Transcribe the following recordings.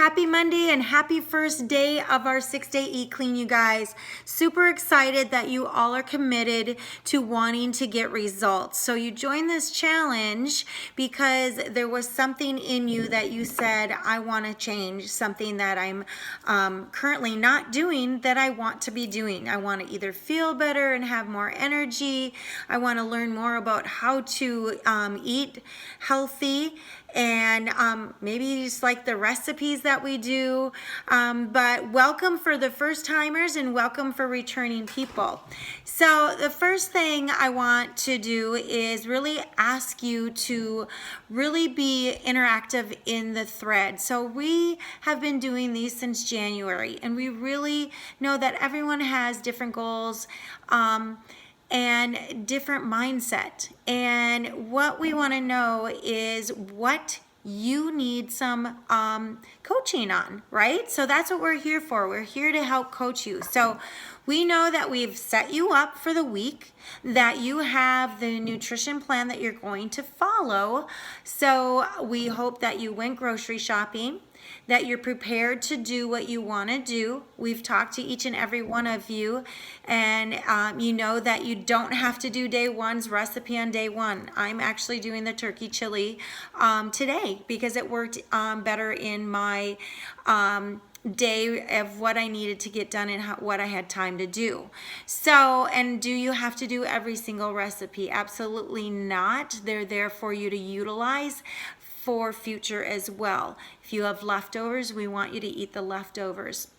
happy Monday and happy first day of our 6-day Eat Clean, you guys. Super excited that you all are committed to wanting to get results. So you joined this challenge because there was something in you that you said, I want to change, something that I'm currently not doing that I want to be doing. I want to either feel better and have more energy. I want to learn more about how to eat healthy, and maybe just like the recipes that we do. But welcome for the first timers and welcome for returning people. So the first thing I want to do is really ask you to really be interactive in the thread. So we have been doing these since January, and we really know that everyone has different goals and different mindset. And what we want to know is what you need some coaching on, right? So that's what we're here for. We're here to help coach you. So we know that we've set you up for the week, that you have the nutrition plan that you're going to follow. So we hope that you went grocery shopping, that you're prepared to do what you want to do. We've talked to each and every one of you, and you know that you don't have to do day one's recipe on day one. I'm actually doing the turkey chili today because it worked better in my day of what I needed to get done and what I had time to do. So, and do you have to do every single recipe? Absolutely not. They're there for you to utilize for future as well. If you have leftovers, we want you to eat the leftovers.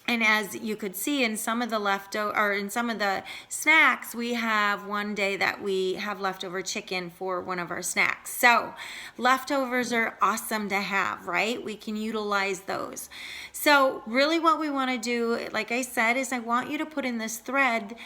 And as you could see in some of the snacks, we have one day that we have leftover chicken for one of our snacks. So leftovers are awesome to have, right? We can utilize those. So really what we want to do, like I said, is I want you to put in this thread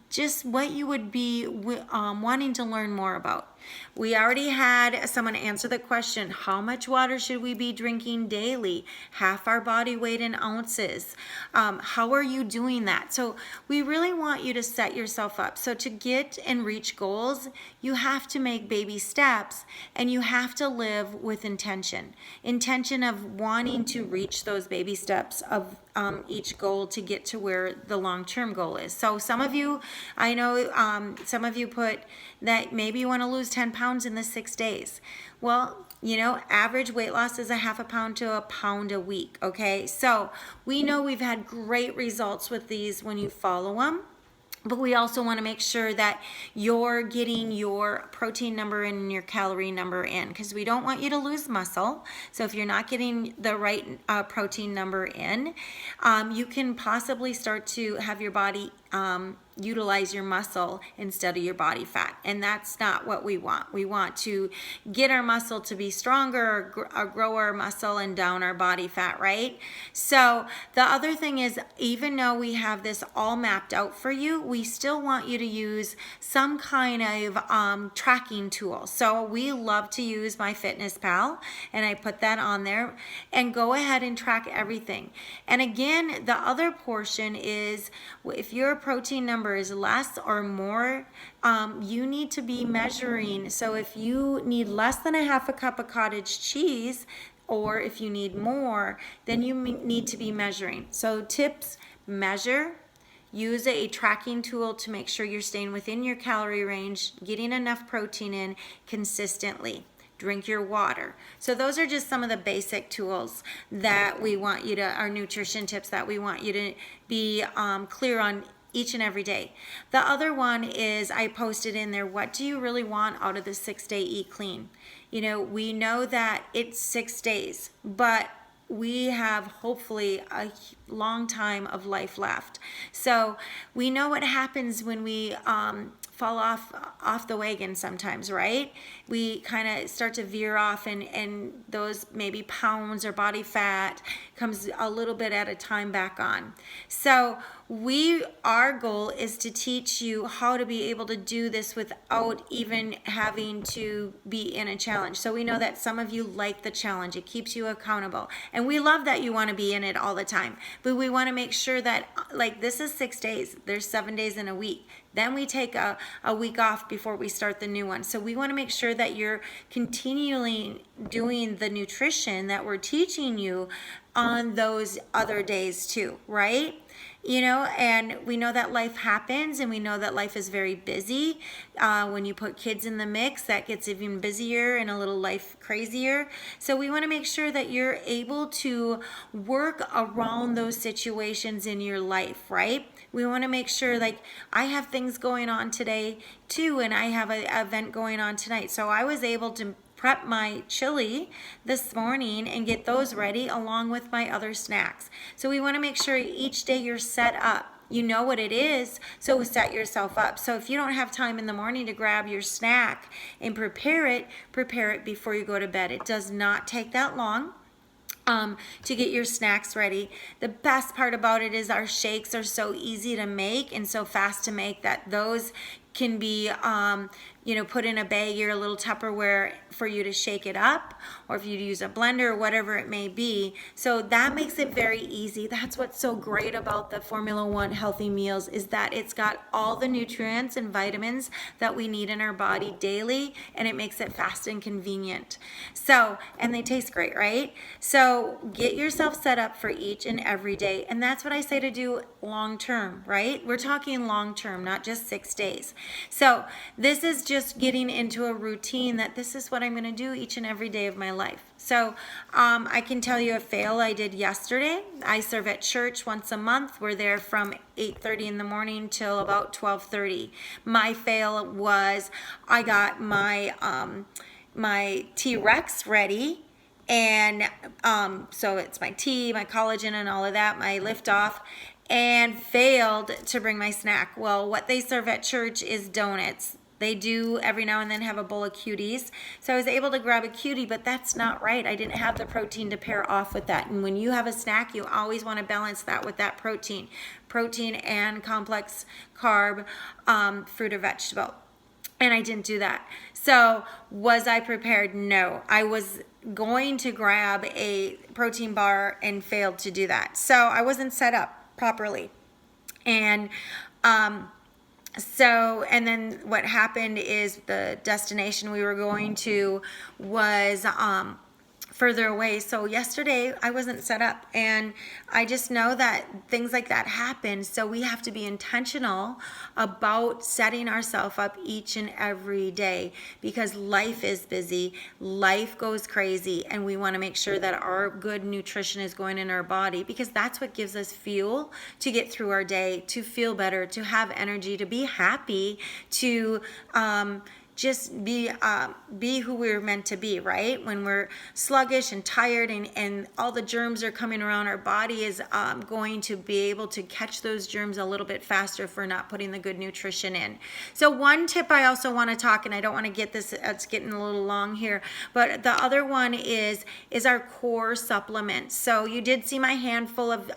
just what you would be wanting to learn more about. We already had someone answer the question, how much water should we be drinking daily? Half our body weight in ounces. How are you doing that? So we really want you to set yourself up. So to get and reach goals, you have to make baby steps, and you have to live with intention. Intention of wanting to reach those baby steps of each goal to get to where the long-term goal is. So some of you, I know some of you put that maybe you want to lose 10 pounds in the 6 days. Well, you know, average weight loss is a half a pound to a pound a week, okay? So we know we've had great results with these when you follow them. But we also want to make sure that you're getting your protein number and your calorie number in, because we don't want you to lose muscle. So if you're not getting the right protein number in, you can possibly start to have your body utilize your muscle instead of your body fat, and that's not what we want. We want to get our muscle to be stronger, or grow our muscle and down our body fat, right? So the other thing is, even though we have this all mapped out for you, we still want you to use some kind of tracking tool. So we love to use MyFitnessPal, and I put that on there, and go ahead and track everything. And again, the other portion is, if your protein number is less or more, you need to be measuring. So if you need less than a half a cup of cottage cheese, or if you need more, then you need to be measuring. So tips: measure, use a tracking tool to make sure you're staying within your calorie range, getting enough protein in consistently. Drink your water. So those are just some of the basic tools that we want you to, our nutrition tips that we want you to be clear on each and every day. The other one is, I posted in there, what do you really want out of the 6-day Eat Clean? You know, we know that it's 6 days, but we have hopefully a long time of life left. So we know what happens when we fall off the wagon sometimes, right? We kind of start to veer off, and those maybe pounds or body fat comes a little bit at a time back on. So our goal is to teach you how to be able to do this without even having to be in a challenge. So we know that some of you like the challenge. It keeps you accountable. And we love that you want to be in it all the time. But we want to make sure that, like, this is 6 days. There's 7 days in a week. Then we take a week off before we start the new one. So we want to make sure that you're continually doing the nutrition that we're teaching you on those other days too, right? You know, and we know that life happens, and we know that life is very busy. When you put kids in the mix, that gets even busier and a little life crazier. So we want to make sure that you're able to work around those situations in your life, right? We want to make sure, like, I have things going on today too, and I have an event going on tonight. So I was able to prep my chili this morning and get those ready along with my other snacks. So we want to make sure each day you're set up. You know what it is, so set yourself up. So if you don't have time in the morning to grab your snack and prepare it before you go to bed. It does not take that long to get your snacks ready. The best part about it is our shakes are so easy to make and so fast to make that those can be put in a bag or a little Tupperware for you to shake it up, or if you use a blender or whatever it may be. So that makes it very easy. That's what's so great about the Formula One Healthy Meals, is that it's got all the nutrients and vitamins that we need in our body daily, and it makes it fast and convenient. So, and they taste great, right? So get yourself set up for each and every day, and that's what I say to do long term, right? We're talking long term, not just 6 days. So this is just getting into a routine that this is what I'm going to do each and every day of my life. So I can tell you a fail I did yesterday. I serve at church once a month. We're there from 8:30 in the morning till about 12:30. My fail was I got my my T-Rex ready. And so it's my tea, my collagen and all of that, my lift off, and failed to bring my snack. Well, what they serve at church is donuts. They do every now and then have a bowl of cuties. So I was able to grab a cutie, but that's not right. I didn't have the protein to pair off with that. And when you have a snack, you always want to balance that with that protein. Protein and complex carb, fruit or vegetable. And I didn't do that. So was I prepared? No. I was going to grab a protein bar and failed to do that. So I wasn't set up properly. And and then what happened is the destination we were going to was further away. So yesterday I wasn't set up, and I just know that things like that happen. So we have to be intentional about setting ourselves up each and every day, because life is busy, life goes crazy, and we want to make sure that our good nutrition is going in our body, because that's what gives us fuel to get through our day, to feel better, to have energy, to be happy, to just be who we're meant to be, right? When we're sluggish and tired and all the germs are coming around, our body is going to be able to catch those germs a little bit faster if we're not putting the good nutrition in. So one tip I also want to talk, and I don't want to get this, it's getting a little long here, but the other one is our core supplements. So you did see my handful of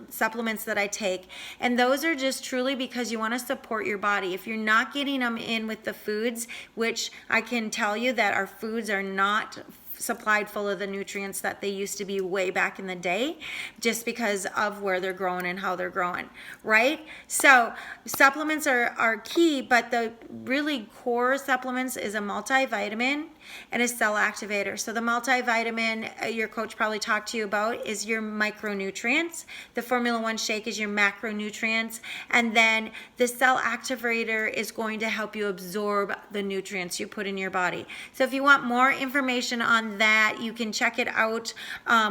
supplements that I take, and those are just truly because you want to support your body. If you're not getting them in with the foods, which I can tell you that our foods are not supplied full of the nutrients that they used to be way back in the day, just because of where they're growing and how they're growing, right? So supplements are key, but the really core supplements is a multivitamin and a cell activator. So the multivitamin, your coach probably talked to you about, is your micronutrients. The Formula One shake is your macronutrients. And then the cell activator is going to help you absorb the nutrients you put in your body. So if you want more information on that, you can check it out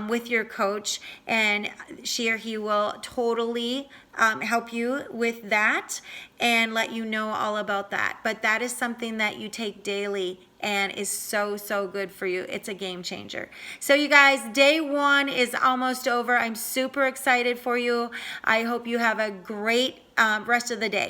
with your coach, and she or he will totally help you with that and let you know all about that. But that is something that you take daily and is so good for you. It's a game changer. So you guys, day 1 is almost over. I'm super excited for you. I hope you have a great rest of the day.